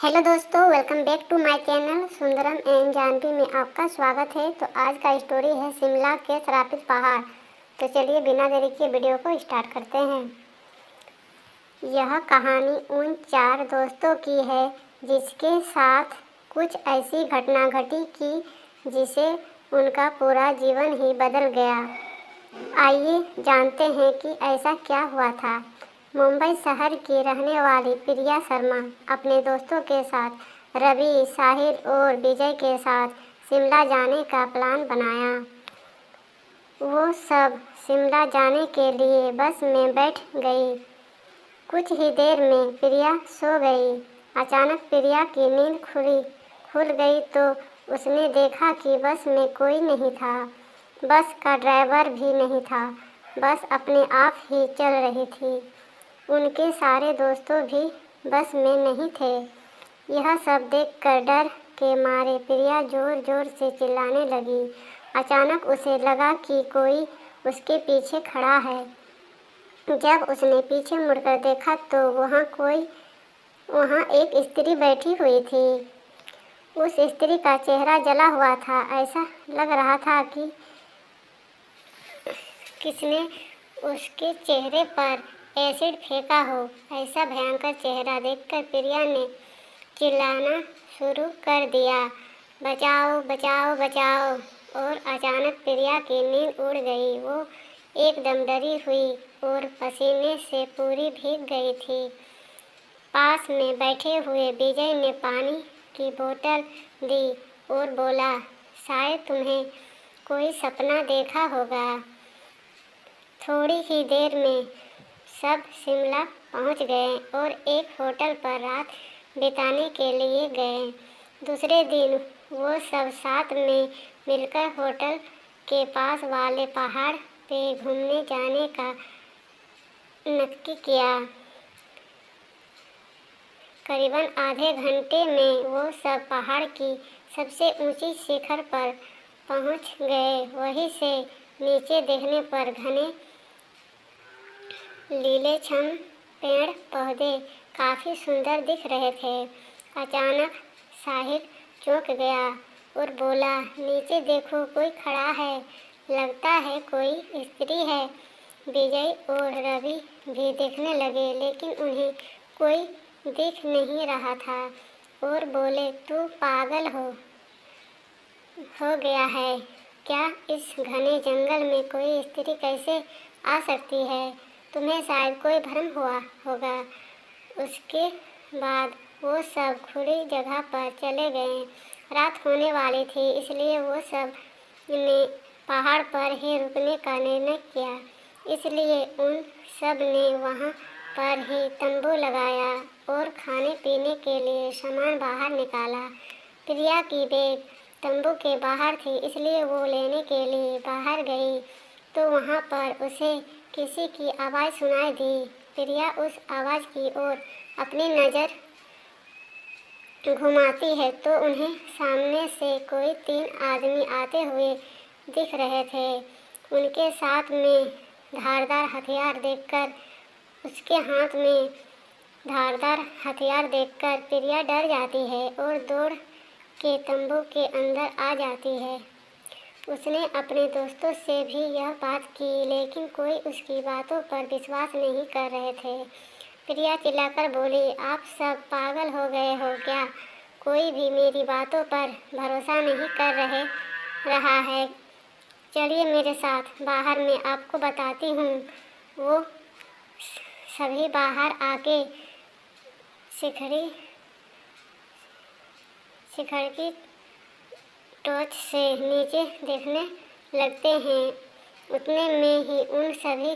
Hello दोस्तों, welcome back to my channel Sundaram and Janvi में आपका स्वागत है। तो आज का स्टोरी है शिमला के श्रापित पहाड़। तो चलिए बिना देरी के वीडियो को स्टार्ट करते हैं। यह कहानी उन 4 दोस्तों की है जिसके साथ कुछ ऐसी घटना घटी कि जिसे उनका पूरा जीवन ही बदल गया। आइए जानते हैं कि ऐसा क्या हुआ था। मुंबई शहर की रहने वाली प्रिया शर्मा अपने दोस्तों के साथ रवि, साहिल और विजय के साथ शिमला जाने का प्लान बनाया। वो सब शिमला जाने के लिए बस में बैठ गई। कुछ ही देर में प्रिया सो गई। अचानक प्रिया की नींद खुल गई तो उसने देखा कि बस में कोई नहीं था। बस का ड्राइवर भी नहीं था। बस अपने आप ही चल रही थी। उनके सारे दोस्तों भी बस में नहीं थे। यह सब देखकर डर के मारे प्रिया जोर जोर से चिल्लाने लगी। अचानक उसे लगा कि कोई उसके पीछे खड़ा है। जब उसने पीछे मुड़कर देखा तो वहाँ एक स्त्री बैठी हुई थी। उस स्त्री का चेहरा जला हुआ था। ऐसा लग रहा था कि किसने उसके चेहरे पर एसिड फेंका हो। ऐसा भयंकर चेहरा देखकर प्रिया ने चिल्लाना शुरू कर दिया, बचाओ बचाओ बचाओ। और अचानक प्रिया की नींद उड़ गई। वो एकदम डरी हुई और पसीने से पूरी भीग गई थी। पास में बैठे हुए विजय ने पानी की बोतल दी और बोला, शायद तुम्हें कोई सपना देखा होगा। थोड़ी ही देर में सब शिमला पहुंच गए और एक होटल पर रात बिताने के लिए गए। दूसरे दिन वो सब साथ में मिलकर होटल के पास वाले पहाड़ पे घूमने जाने का नक्की किया। करीबन आधे घंटे में वो सब पहाड़ की सबसे ऊंची शिखर पर पहुंच गए। वहीं से नीचे देखने पर घने लीलेछम पेड़ पौधे काफ़ी सुंदर दिख रहे थे। अचानक साहिल चौंक गया और बोला, नीचे देखो, कोई खड़ा है, लगता है कोई स्त्री है। विजय और रवि भी देखने लगे लेकिन उन्हें कोई दिख नहीं रहा था और बोले, तू पागल हो गया है क्या? इस घने जंगल में कोई स्त्री कैसे आ सकती है? तुम्हें शायद कोई भ्रम हुआ होगा। उसके बाद वो सब खुली जगह पर चले गए। रात होने वाली थी इसलिए वो सब ने पहाड़ पर ही रुकने का निर्णय किया। इसलिए उन सब ने वहाँ पर ही तंबू लगाया और खाने पीने के लिए सामान बाहर निकाला। प्रिया की बैग तंबू के बाहर थी इसलिए वो लेने के लिए बाहर गई तो वहाँ पर उसे किसी की आवाज़ सुनाई दी। प्रिया उस आवाज़ की ओर अपनी नज़र घुमाती है तो उन्हें सामने से कोई 3 आदमी आते हुए दिख रहे थे। उनके साथ में धारदार हथियार देखकर प्रिया डर जाती है और दौड़ के तंबू के अंदर आ जाती है। उसने अपने दोस्तों से भी यह बात की लेकिन कोई उसकी बातों पर विश्वास नहीं कर रहे थे। प्रिया चिल्लाकर बोली, आप सब पागल हो गए हो क्या? कोई भी मेरी बातों पर भरोसा नहीं कर रहा है। चलिए मेरे साथ, बाहर मैं आपको बताती हूँ। वो सभी बाहर आके शिखर की टॉर्च से नीचे देखने लगते हैं। उतने में ही उन सभी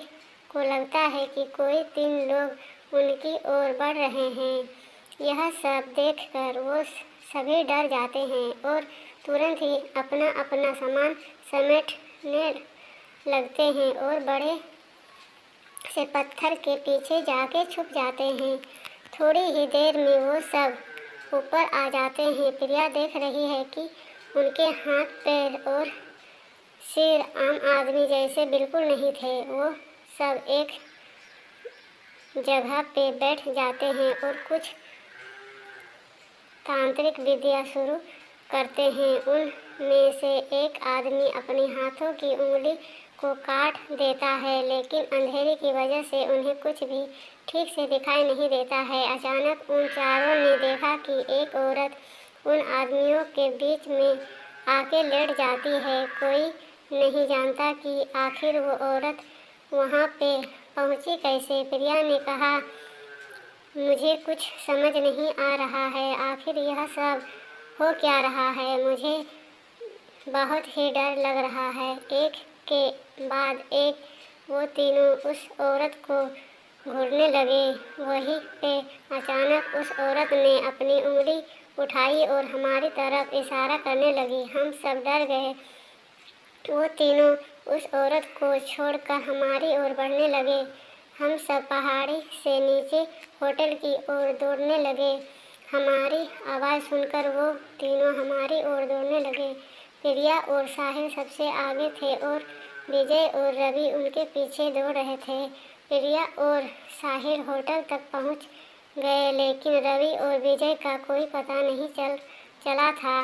को लगता है कि कोई 3 लोग उनकी ओर बढ़ रहे हैं। यह सब देखकर वो सभी डर जाते हैं और तुरंत ही अपना अपना सामान समेटने लगते हैं और बड़े से पत्थर के पीछे जाके छुप जाते हैं। थोड़ी ही देर में वो सब ऊपर आ जाते हैं। प्रिया देख रही है कि उनके हाथ पैर और सिर आम आदमी जैसे बिल्कुल नहीं थे। वो सब एक जगह पे बैठ जाते हैं और कुछ तांत्रिक विद्या शुरू करते हैं। उनमें से एक आदमी अपने हाथों की उंगली को काट देता है, लेकिन अंधेरे की वजह से उन्हें कुछ भी ठीक से दिखाई नहीं देता है। अचानक उन चारों ने देखा कि एक औरत उन आदमियों के बीच में आके लेट जाती है। कोई नहीं जानता कि आखिर वो औरत वहाँ पे पहुँची कैसे। प्रिया ने कहा, मुझे कुछ समझ नहीं आ रहा है, आखिर यह सब हो क्या रहा है। मुझे बहुत ही डर लग रहा है। एक के बाद एक वो तीनों उस औरत को घूरने लगे। वहीं पे अचानक उस औरत ने अपनी उंगली उठाई और हमारी तरफ इशारा करने लगी। हम सब डर गए। वो तीनों उस औरत को छोड़कर हमारी ओर बढ़ने लगे। हम सब पहाड़ी से नीचे होटल की ओर दौड़ने लगे। हमारी आवाज़ सुनकर वो तीनों हमारी ओर दौड़ने लगे। प्रिया और साहिल सबसे आगे थे और विजय और रवि उनके पीछे दौड़ रहे थे। प्रिया और साहिल होटल तक पहुंच गए, लेकिन रवि और विजय का कोई पता नहीं चला था।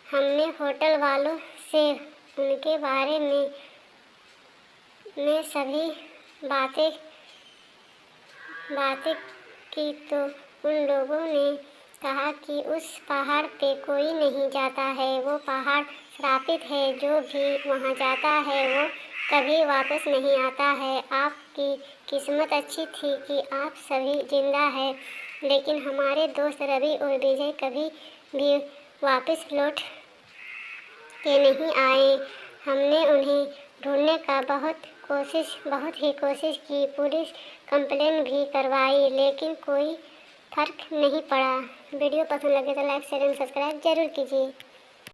हमने होटल वालों से उनके बारे में सभी बातें की तो उन लोगों ने कहा कि उस पहाड़ पे कोई नहीं जाता है, वो पहाड़ श्रापित है। जो भी वहाँ जाता है वो कभी वापस नहीं आता है। आपकी किस्मत अच्छी थी कि आप सभी जिंदा हैं, लेकिन हमारे दोस्त रवि और विजय कभी भी वापस लौट के नहीं आए। हमने उन्हें ढूंढने का बहुत ही कोशिश की, पुलिस कंप्लेन भी करवाई, लेकिन कोई फर्क नहीं पड़ा। वीडियो पसंद लगे तो लाइक शेयर एंड सब्सक्राइब जरूर कीजिए।